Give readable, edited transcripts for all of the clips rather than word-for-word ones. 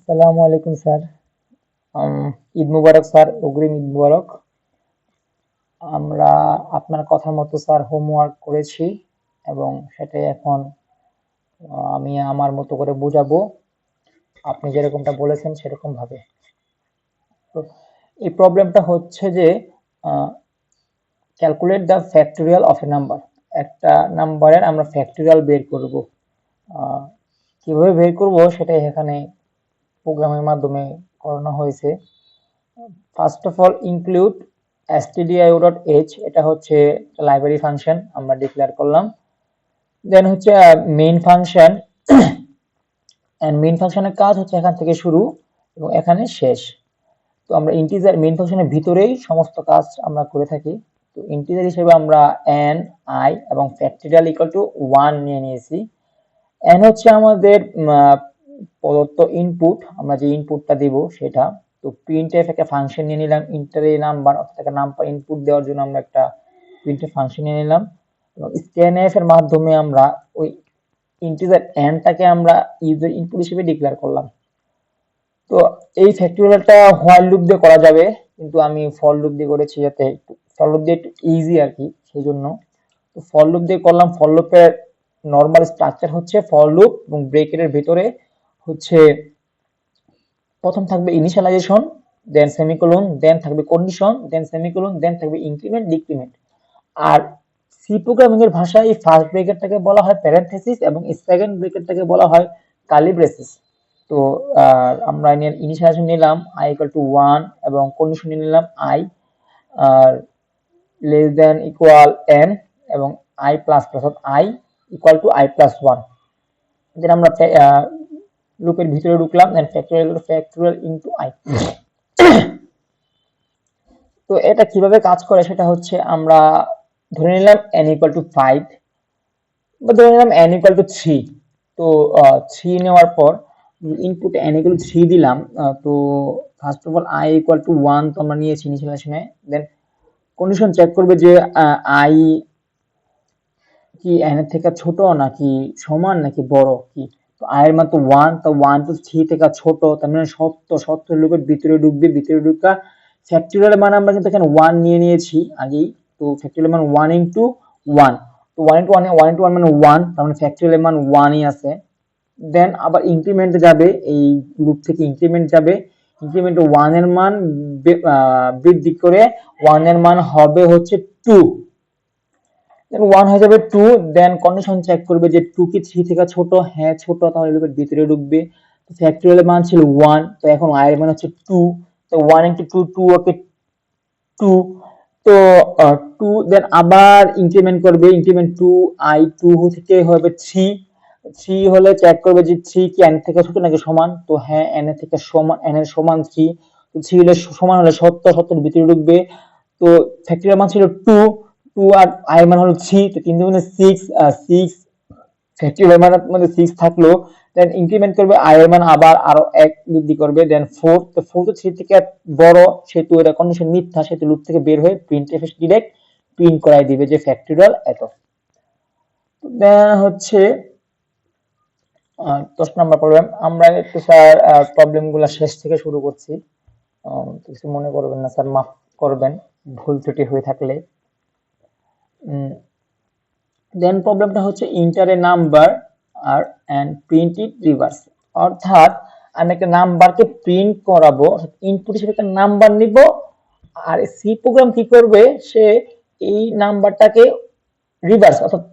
আসসালামু আলাইকুম স্যার। ঈদ মুবারক স্যার, অগ্রিম ঈদ মুবারক। আমরা আপনার কথা মতো স্যার হোমওয়ার্ক করেছি এবং সেটাই এখন আমি আমার মতো করে বোঝাবো, আপনি যেরকমটা বলেছেন সেরকম ভাবে। তো এই প্রবলেমটা হচ্ছে যে calculate the factorial of A number. একটা নাম্বারের আমরা ফ্যাক্টোরিয়াল বের করব। আহ, কিভাবে বের করব সেটাই এখানে প্রোগ্রামের মাধ্যমে করানো হয়েছে। First of all include stdio.h, এটা হচ্ছে লাইব্রেরি ফাংশন আমরা ডিক্লেয়ার করলাম। দেন হচ্ছে মেইন ফাংশন, এন্ড মেইন ফাংশনের কাজ হচ্ছে এখান থেকে শুরু এবং এখানে শেষ। তো আমরা ইন্টিজার মেইন ফাংশনের ভিতরেই সমস্ত কাজ আমরা করে থাকি। তো ইন্টিজার হিসেবে আমরা n i এবং ফ্যাক্টোরিয়াল ইকুয়াল টু 1 নিয়ে নিয়েছি। n হচ্ছে আমাদের প্রদত্ত ইনপুট, আমরা যে ইনপুটটা দিব সেটা। তো প্রিন্টএফ একটা ফাংশন নিয়ে নিলাম, ইন্টারে নাম্বার অর্থাৎ একটা নাম্বার ইনপুট দেওয়ার জন্য আমরা একটা প্রিন্টএফ ফাংশন নিয়ে নিলাম এবং স্ক্যানএফ এর মাধ্যমে আমরা ওই ইন্টিজার nটাকে আমরা ইউজার ইনপুট হিসেবে ডিক্লেয়ার করলাম। তো এই ফ্যাক্টোরিয়ালটা হোয়াইল লুপ দিয়ে করা যাবে, কিন্তু আমি ফর লুপ দিয়ে করেছি যাতে ফর লুপ দিয়ে একটু ইজি আর কি, সেই জন্য। তো ফর লুপ দিয়ে করলাম। ফর লুপের নরমাল স্ট্রাকচার হচ্ছে ফর লুপ এবং ব্রেকেটের ভিতরে হচ্ছে প্রথম থাকবে ইনিশিয়ালাইজেশন, দেন সেমিকোলন, দেন থাকবে কন্ডিশন, দেন সেমিকোলন, দেন থাকবে ইনক্রিমেন্ট ডিক্রিমেন্ট। আর সি প্রোগ্রামিং এর ভাষায় এই ফার্স্ট ব্রেকেটটাকে বলা হয় প্যারেনথেসিস এবং সেকেন্ড ব্রেকেটটাকে বলা হয় কার্লি ব্রেসেস। তো আমরা ইনিশিয়ালাইজেশন নিলাম i ইকুয়াল টু 1 এবং কন্ডিশন নিলাম i আর লেস দেন ইকুয়াল n এবং i প্লাস প্লাস অর্থাৎ i equal to i plus 1। Then আমরা লুপের ভিতরে ঢুকলাম, দেন ফ্যাক্টোরিয়াল ইনটু i। তো এটা কিভাবে কাজ করে সেটা হচ্ছে আমরা ধরে নিলাম n ইকুয়াল টু 5 বা ধরে নিলাম n ইকুয়াল টু 3। তো 3 নেওয়ার পর ইনপুট n ইকুয়াল টু 3 দিলাম। তো first of all i equal two 1 তো আমরা নিয়েছি ইনিশিয়ালাইজেশনে। দেন কন্ডিশন চেক করবে যে i কি n এর থেকে ছোট নাকি সমান নাকি বড় কি। তো i এর মান তো 1, তো 1 তো 3 থেকে ছোট, তার মানে সত্য। সত্য লুপের ভিতরে ঢুকবে, ভিতরে ঢুকা ফ্যাক্টোরিয়াল মান আমরা কিন্তু এখানে 1 নিয়ে নিয়েছি আগেই। তো ফ্যাক্টোরিয়াল মান 1 ইনটু 1, তো 1 ইনটু 1 1 ইনটু 1 মানে 1, তার মানে ফ্যাক্টোরিয়াল মান 1 ই আছে। দেন আবার ইনক্রিমেন্টে যাবে, এই লুপ থেকে ইনক্রিমেন্ট যাবে, ইনক্রিমেন্টে 1 এর মান বৃদ্ধি করে 1 এর মান হবে হচ্ছে 2, দেন 1 হয়ে যাবে 2। দেন কন্ডিশন চেক করবে যে 2 কি 3 থেকে ছোট, হ্যাঁ ছোট, তাহলে লুপের ভিতরে ঢুকবে। তো ফ্যাক্টোরিয়াল এর মান ছিল 1, তো এখন i এর মান হচ্ছে 2, তো 1 ইনটু 2 2 ওকে 2। তো 2 দেন আবার ইনক্রিমেন্ট করবে, ইনক্রিমেন্ট 2 i 2 থেকে হবে 3। 3 হলে চেক করবে যে 3 কি n থেকে ছোট নাকি সমান, তো হ্যাঁ n এর থেকে সমান, n এর সমান 3। তো 3 হলে সমান হলে সত্য, সত্যের ভিতরে ঢুকবে। তো ফ্যাক্টরিয়াল মান ছিল 2, 2 আর i এর মান হলো 3, তো 3 দুগুণে 6, 6 ফ্যাক্টরিয়াল মান মধ্যে 6 থাকলো। দেন ইনক্রিমেন্ট করবে, i এর মান আবার আরো 1 বৃদ্ধি করবে। দেন 4, তো 4 তো 3 থেকে বড়, সেহেতু এটা কন্ডিশন মিথ্যা, সেহেতু লুপ থেকে বের হয়ে প্রিন্টএফ এ ডাইরেক্ট প্রিন্ট করাই দিবে যে ফ্যাক্টরিয়াল এত। দেন হচ্ছে 10 নম্বর প্রবলেম। আমরা একটু স্যার প্রবলেমগুলো শেষ থেকে শুরু করছি, কিছু মনে করবেন না স্যার, মাফ করবেন ভুল ত্রুটি হয়ে থাকলে। দেন প্রবলেমটা হচ্ছে ইন্টার এ নাম্বার আর এন্ড প্রিন্ট ইট রিভার্স, অর্থাৎ আমি একটা নাম্বারকে প্রিন্ট করাবো, ইনপুট হিসেবে একটা নাম্বার নিব, আর সি প্রোগ্রাম কি করবে, সে এই নাম্বারটাকে রিভার্স অর্থাৎ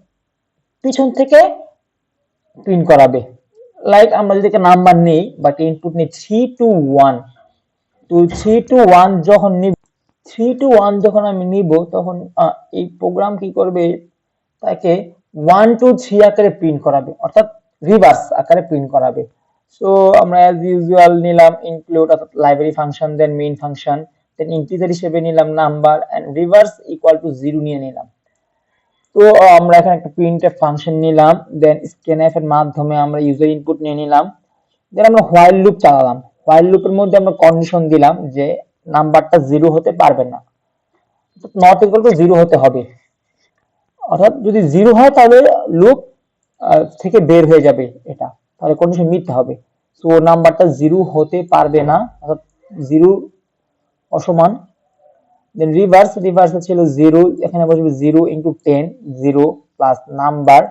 পিছন থেকে প্রিন্ট করাবে। লাইক আমরা যদি একটা নাম্বার নেই বা একটা ইনপুট নেই 3 to 1, তো 3 to 1 যখন নিব, 3 to 1 যখন আমি নিব তখন এই প্রোগ্রাম কি করবে, তাকে 1 to 3 আকারে প্রিন্ট করাবে, অর্থাৎ রিভার্স আকারে প্রিন্ট করাবে। সো আমরা অ্যাজ ইউজুয়াল নিলাম ইনক্লুড অর্থাৎ library function, then main function, then integer হিসেবে নিলাম number and reverse equal to 0 নিয়ে নিলাম। তো আমরা এখানে একটা প্রিন্টএফ ফাংশন নিলাম, দেন স্ক্যানএফ এর মাধ্যমে আমরা ইউজার ইনপুট নিয়ে নিলাম। দেন আমরা হোয়াইল লুপ চালালাম। হোয়াইল লুপের মধ্যে আমরা কন্ডিশন দিলাম যে নাম্বারটা 0 হতে পারবে না, নট ইকুয়াল টু 0 হতে হবে, অর্থাৎ যদি 0 হয় তাহলে লুপ থেকে বের হয়ে যাবে, এটা তাহলে কন্ডিশন মিথ্যা হবে। সো নাম্বারটা 0 হতে পারবে না, অর্থাৎ 0 অসমান। দেন রিভার্স ছিল 0, এখানে বসবে 0 into 10, 0 plus number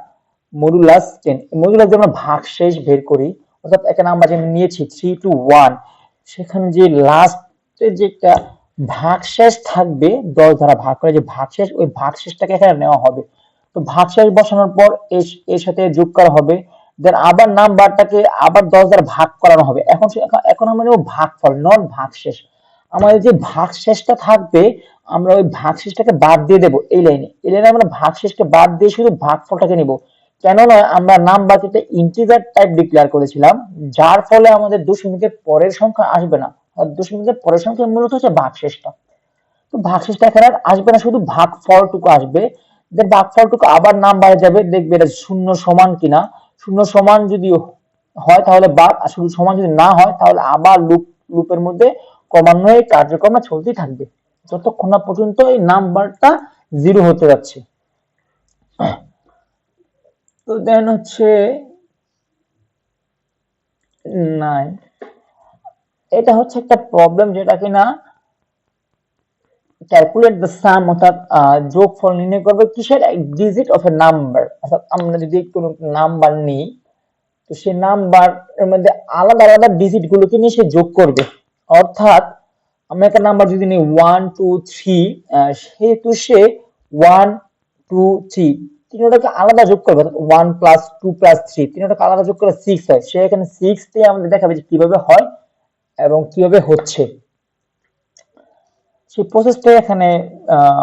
modulus 10। Modulus দিয়ে আমরা ভাগশেষ বের করি, অর্থাৎ একটা নাম্বার যে নিয়েছি 3 to 1, সেখানে যে লাস্টে যেটা ভাগশেষ থাকবে 10 দ্বারা ভাগ করে যে ভাগশেষ, ওই ভাগশেষটাকে এখানে নেওয়া হবে। তো ভাগশেষ বসানোর পর এর সাথে যোগ করা হবে, দেন আবার নাম্বারটাকে আবার 10 দ্বারা ভাগ করানো হবে। এখন আমরা নেব ভাগফল, নট ভাগশেষ। আমাদের যে ভাগশেষটা থাকবে আমরা ওই ভাগশেষটাকে বাদ দিয়ে দেব এই লাইনে আমরা ভাগশেষকে বাদ দিয়ে শুধু ভাগফলটাকে নিব। কেননা আমরা নাম্বারকে একটা ইন্টিজার টাইপ ডিক্লেয়ার করেছিলাম, যার ফলে আমাদের দশমিকের পরের সংখ্যা আসবে না। আর দশমিকের পরের সংখ্যা মূলত হচ্ছে ভাগশেষটা। তো ভাগশেষটা এখানে আর আসবে না, শুধু ভাগফলটুকু আসবে। দেন ভাগফলটুকু আবার নাম্বারে যাবে, দেখবে এটা শূন্য সমান কিনা। শূন্য সমান যদি হয় তাহলে বাদ, আর শুধু সমান যদি না হয় তাহলে আবার লুপের মধ্যে ক্রমান্বয়ে কার্যক্রমটা চলতেই থাকবে যতক্ষণ না পর্যন্ত এই নাম্বারটা 0 হতে যাচ্ছে। তো দেন হচ্ছে 9, এটা হচ্ছে একটা প্রবলেম যেটা কিনা ক্যালকুলেট দ্য সাম, অর্থাৎ যোগফল নির্ণয় করবে কিসের, ডিজিট অফ এ নাম্বার। অর্থাৎ আমরা যদি কোনো নাম্বার নিই তো সেই নাম্বার এর মধ্যে আলাদা আলাদা ডিজিট গুলোকে নিয়ে সে যোগ করবে। অর্থাৎ আমরা একটা নাম্বার যদি নিই 1 2 3, সেহেতু সে 1 2 3 তিনটাকে আলাদা যোগ করবে, 1 প্লাস 2 প্লাস 3 তিনটাকে আলাদা যোগ করে 6 হয়। সে এখানে 6 দিয়ে আমাদের দেখাবে যে কিভাবে হয় এবং কিভাবে হচ্ছে। সেই প্রসেসটা এখানে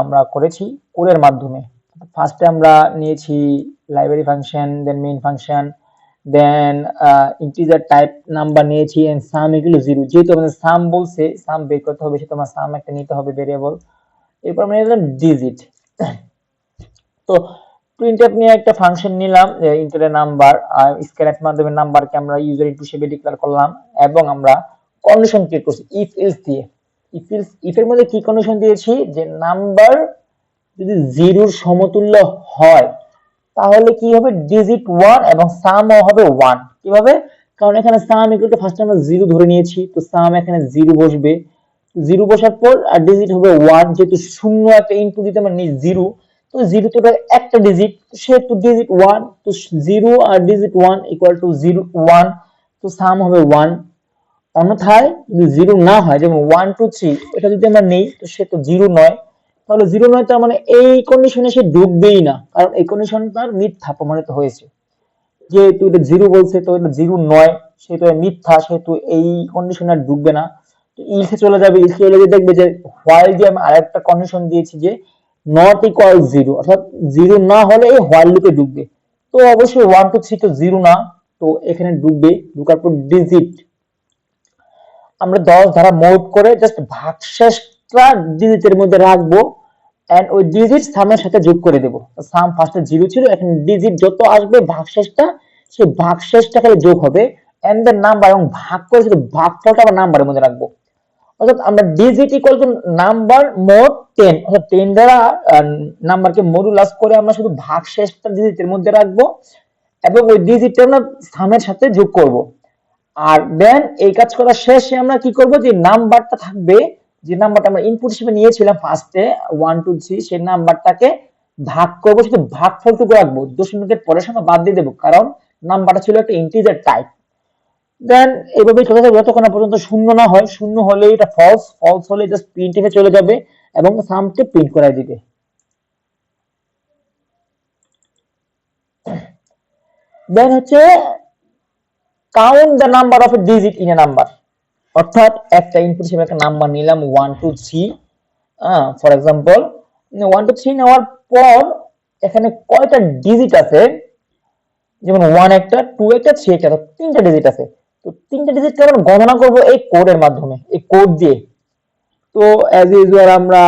আমরা করেছি কোডের মাধ্যমে। ফার্স্টে আমরা নিয়েছি library function, then main function, then integer type number নিয়েছি, এন্ড সাম ইকুয়াল টু 0। যেহেতু আমাদের সাম বলছে, সাম বের করতে হবে, সেটা আমরা সাম একটা নিতে হবে ভেরিয়েবল। এরপর আমরা নিলাম ডিজিট। তো প্রিন্টএফ নিয়ে একটা ফাংশন নিলাম, ইন্টারের নাম্বার আর স্ক্যানএফ মাধ্যমে নাম্বারকে আমরা ইউজার ইনপুট হিসেবে ডিক্লেয়ার করলাম, এবং আমরা কন্ডিশন ক্রিয়েট করছি ইফ এলস দিয়ে। ইফ এর মধ্যে কি কন্ডিশন দিয়েছি, যে নাম্বার যদি 0 এর সমতুল্য হয় তাহলে কি হবে, ডিজিট 1 এবং সামও হবে 1। কিভাবে, কারণ এখানে সাম ইকুয়াল টু ফার্স্টে আমরা 0 ধরে নিয়েছি, তো সাম এখানে 0 বসবে, 0 বসার পর আর ডিজিট হবে 1। যেহেতু শূন্য একটা ইনপুট দিতে আমরা নিই 0, তো 0 তো একটা ডিজিট, সেহেতু ডিজিট 1, তো 0 আর ডিজিট 1 ইকুয়াল টু 0 1, তো সাম হবে 1। অন্যথায় যদি 0 না হয়, যেমন 1 2 3 এটা যদি আমরা নেই, তো সে তো 0 নয়, তাহলে 0 নয়, তার মানে এই কন্ডিশনে সে ঢুকবেই না, কারণ এই কন্ডিশনটার মিথ্যা প্রমাণিত হয়েছে। যেহেতু এটা 0 বলছে, তো এটা 0 নয়, সেহেতু মিথ্যা, সেহেতু এই কন্ডিশনে আর ঢুকবে না। তো ইলসে চলে যাবে, ইলসে চলে গিয়ে দেখবে যে হোয়াইল দিয়ে আমি আরেকটা কন্ডিশন দিয়েছি যে নট ইকুয়াল 0, অর্থাৎ 0 না হলে এই হোয়াইল লুপে ঢুকবে। তো অবশ্যই 1 2 3 তো 0 না, তো এখানে ঢুকবে। ঢোকার পর ডিজিট আমরা 10 দ্বারা মোড করে জাস্ট ভাগশেষটা ডিজিটের মধ্যে রাখবো, এন্ড ওই ডিজিট সামের সাথে যোগ করে দেব। সাম ফার্স্টে 0 ছিল, এখন ডিজিট যত আসবে ভাগশেষটা, সেই ভাগশেষটা খালি যোগ হবে, এন্ড দেন নাম্বার, এবং ভাগ করে শুধু ভাগফলটা আমরা নাম্বারের মধ্যে রাখবো। অর্থাৎ আমরা digit equal to number mode 10, অর্থাৎ 10 দ্বারা নাম্বারকে মডুলাস করে আমরা শুধু ভাগশেষটা ডিজিটের মধ্যে রাখবো, এবং ওই ডিজিটটা আমরা সামের সাথে যোগ করব। আর দেন এই কাজ করা শেষে আমরা কি করব, যে নাম্বারটা থাকবে, যে নাম্বারটা আমরা ইনপুট হিসেবে নিয়েছিলাম ফার্স্টে 1 2 3, সেই নাম্বারটাকে ভাগ করব, শুধু ভাগফলটুকু রাখবো, দশমিকের পরের সংখ্যা বাদ দিয়ে দেব, কারণ নাম্বারটা ছিল একটা ইন্টিজার টাইপ। দেন এইভাবে চলতে থাকবে যতক্ষণ না পর্যন্ত শূন্য না হয়। শূন্য হলে এটা ফলস, ফলস হলে জাস্ট প্রিন্টএফে চলে যাবে এবং সামকে প্রিন্ট করাই দিবে। দেন হচ্ছে count the number of A digit in a number, অর্থাৎ একটা ইনপুট হিসেবে একটা নাম্বার নিলাম 1 2 3, ফর এক্সাম্পল 1 2 3 নেওয়ার পর এখানে কয়টা ডিজিট আছে, যেমন 1 একটা, 2 একটা, 3 একটা, তিনটা ডিজিট আছে। তো তিনটা ডিজিটকে আমরা গণনা করব এই কোডের মাধ্যমে, এই কোড দিয়ে। তো অ্যাজ ইউজুয়াল আমরা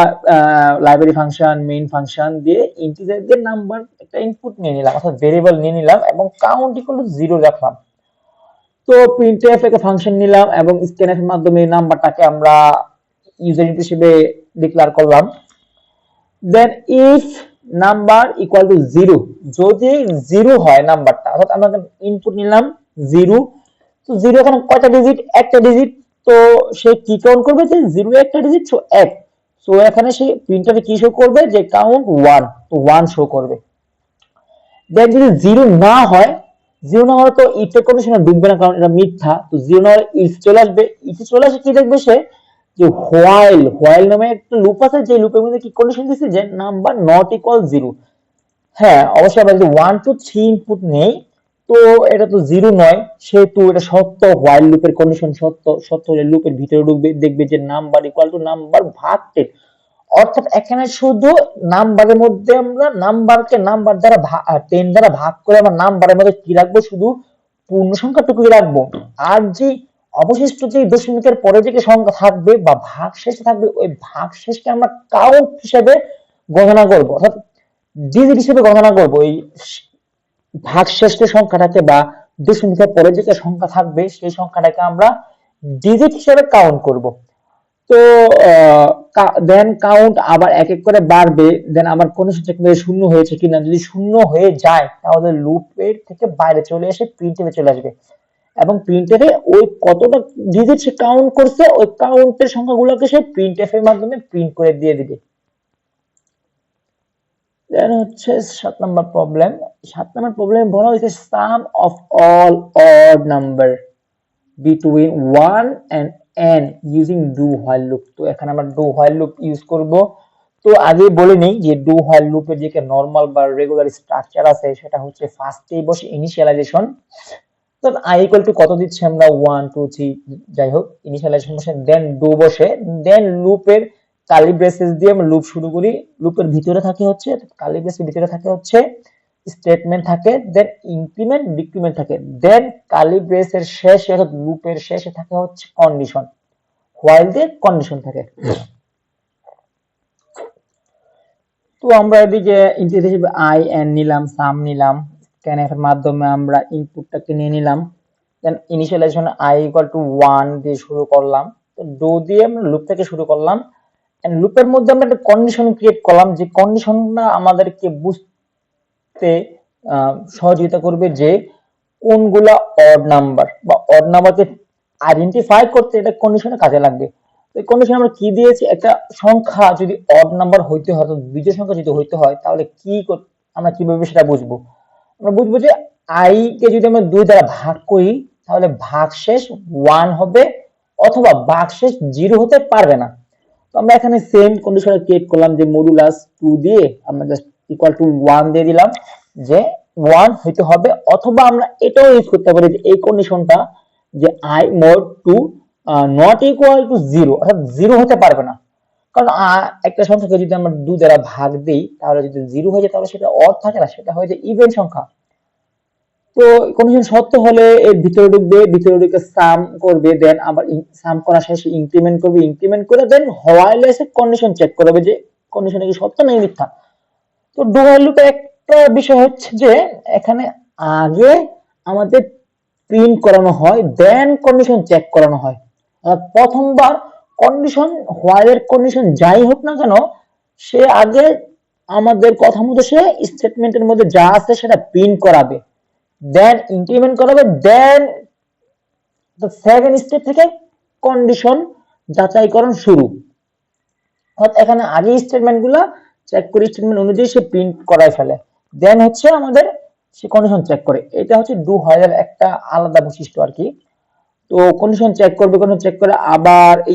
লাইব্রেরি ফাংশন, মেইন ফাংশন দিয়ে ইন্টিজারদের নাম্বার একটা ইনপুট নিয়ে নিলাম, অর্থাৎ ভেরিয়েবল নিয়ে নিলাম, এবং কাউন্ট ইকুয়াল টু 0 রাখলাম। তো প্রিন্টএফ একটা ফাংশন নিলাম এবং স্ক্যানএফ এর মাধ্যমে নাম্বারটাকে আমরা ইউজার ইনপুট হিসেবে ডিক্লেয়ার করলাম। দেন ইফ নাম্বার ইকুয়াল টু 0, যদি 0 হয় নাম্বারটা, অর্থাৎ আমরা ইনপুট নিলাম 0, তো জিরো এখানে কয়টা ডিজিট? একটা ডিজিট। তো সে কি কাউন্ট করবে যে জিরো একটা ডিজিট, সো এক। সো এখানে সে প্রিন্টারে কি শো করবে যে কাউন্ট ওয়ান, তো ওয়ান শো করবে। দেন যদি জিরো না হয়, জিরো না হলে তো ইফ এর কন্ডিশনে ঢুকবে না, কারণ এটা মিথ্যা। তো জিরো না হলে ইফ চলে আসবে। ইফে চলে আসে কি দেখবে সে যে হোয়াইল, হোয়াইল নামে একটা লুপ আছে, যে লুপের মধ্যে কি কন্ডিশন দিচ্ছে যে নাম্বার নট ইকুয়াল জিরো। হ্যাঁ, অবশ্যই আমরা যদি 1 2 3 ইনপুট নেই, তো এটা তো জিরো নয়, সেহেতু এটা সত্য। হোয়াইল লুপের কন্ডিশন সত্য, সত্য হলে লুপের ভিতরে ঢুকবে, দেখবে যে নাম্বার ইকুয়াল টু নাম্বার ভাগ 10। অর্থাৎ এখানে শুধু নাম্বারের মধ্যে আমরা নাম্বারকে নাম্বার দ্বারা 10 দ্বারা ভাগ করে আমরা নাম্বারের মধ্যে কি রাখবো, শুধু পূর্ণ সংখ্যাটুকুই রাখবো। আর যে অবশিষ্ট যে দশমিকের পরে যে সংখ্যা থাকবে বা ভাগ শেষে থাকবে, ওই ভাগ শেষকে আমরা কাউন্ট হিসেবে গণনা করবো, অর্থাৎ ডিজিট হিসেবে গণনা করবো। এই ভাগশেষ যে সংখ্যাটাকে বা দশমিকের পরে যে সংখ্যা থাকবে, সেই সংখ্যাটাকে আমরা ডিজিট হিসেবে কাউন্ট করব। তো দেন কাউন্ট আবার এক এক করে বাড়বে। দেন আবার কন্ডিশন চেক করে শূন্য হয়েছে কিনা, যদি শূন্য হয়ে যায় তাহলে লুপের থেকে বাইরে চলে এসে প্রিন্টএফে চলে আসবে, এবং প্রিন্টএফে ওই কতটা ডিজিট সে কাউন্ট করছে, ওই কাউন্টের সংখ্যাগুলোকে সে প্রিন্টএফ এর মাধ্যমে প্রিন্ট করে দিয়ে দিবে। দেন হচ্ছে 7 নম্বর প্রবলেম। 7 নম্বর প্রবলেম বলা হয়েছে sum of all odd number between 1 and n using do while loop. তো এখানে আমরা ডু হোয়াইল লুপ ইউজ করব। তো আগে বলে নেই যে ডু হোয়াইল লুপের যে নরমাল বা রেগুলার স্ট্রাকচার আছে, সেটা হচ্ছে ফার্স্টেই বসে ইনিশিয়ালাইজেশন। তো i ইকুয়াল টু কত দিচ্ছি আমরা, 1 2 3, যাই হোক ইনিশিয়ালাইজেশন বসে, দেন ডু বসে, দেন লুপের কার্লি ব্রেসেস দিয়ে আমরা লুপ শুরু করি। লুপের ভিতরে থাকে হচ্ছে, কার্লি ব্রেসের ভিতরে থাকে হচ্ছে স্টেটমেন্ট থাকে, দেন ইনক্রিমেন্ট ডিক্রিমেন্ট থাকে, দেন কার্লি ব্রেসের শেষে অর্থাৎ লুপের শেষে থাকে হচ্ছে কন্ডিশন, হোয়াইল দিয়ে কন্ডিশন থাকে। তো আমরা এদিকে ইন্টিজার হিসেবে i n নিলাম, সাম নিলাম, স্ক্যানএফ এর মাধ্যমে আমরা ইনপুটটাকে নিয়ে নিলাম। দেন ইনিশিয়ালাইজেশন i ইকুয়াল টু 1 দিয়ে শুরু করলাম। তো ডো দিয়ে আমরা লুপ থেকে শুরু করলাম, এন্ড লুপের মধ্যে আমরা একটা কন্ডিশন ক্রিয়েট করলাম, যে কন্ডিশনটা আমাদেরকে বুঝতে সহযোগিতা করবে যে কোনগুলা অড নাম্বার বা অড নাম্বারকে আইডেন্টিফাই করতে এটা কন্ডিশনে কাজে লাগবে। তো এই কন্ডিশনে আমরা কি দিয়েছি, একটা সংখ্যা যদি অড নাম্বার হইতে হয়, বিজোড় সংখ্যা যদি হইতে হয়, তাহলে কি আমরা কিভাবে সেটা বুঝবো। আমরা বুঝবো যে i কে যদি আমরা 2 দ্বারা ভাগ করি, তাহলে ভাগশেষ 1 হবে, অথবা ভাগশেষ 0 হতে পারবে না। তো আমরা এখানে সেম কন্ডিশন ক্রিয়েট করলাম, যে মডুলাস 2 দিয়ে আমরা জাস্ট ইকুয়াল টু 1 দিয়ে দিলাম, যে 1 হইতে হবে, অথবা আমরা এটাও ইউজ করতে পারি যে এই কন্ডিশনটা, যে i mod 2 not equal to 0, অর্থাৎ 0 হতে পারবে না। কারণ একটা সংখ্যাকে যদি আমরা 2 দ্বারা ভাগ দেই, তাহলে যদি 0 হয়ে যায় তাহলে সেটা অড থাকে না, সেটা হয়ে যায় ইভেন সংখ্যা। তো কন্ডিশন সত্য হলে এর ভিতরে ঢুকবে, ভিতরে ঢুকে সাম করবে, দেন আবার সাম করা শেষে ইনক্রিমেন্ট করবে, ইনক্রিমেন্ট করে দেন হোয়াইল এসে কন্ডিশন চেক করবে যে কন্ডিশনে কি সত্য নাকি মিথ্যা। তো ডু হোয়াইল লুপের একটা বিষয় হচ্ছে যে এখানে আগে আমাদের প্রিন্ট করানো হয়, দেন কন্ডিশন চেক করানো হয়। অর্থাৎ প্রথমবার কন্ডিশন, হোয়াইলের কন্ডিশন যাই হোক না কেন, সে আগে আমাদের কথা মতো সে স্টেটমেন্টের মধ্যে যা আছে সেটা প্রিন্ট করাবে, দেন ইনক্রিমেন্ট করাবে, দেন সেকেন্ড স্টেপ থেকে কন্ডিশন যাচাইকরণ শুরু। অর্থাৎ এখানে আগে স্টেটমেন্ট গুলা চেক করে স্টেটমেন্ট অনুযায়ী সে প্রিন্ট করায় ফেলে, দেন হচ্ছে আমাদের সে কন্ডিশন চেক করে। এটা হচ্ছে ডু হোয়াইলের একটা আলাদা বৈশিষ্ট্য আর কি। তো কন্ডিশন চেক করবে, কন্ডিশন চেক করে আবার এই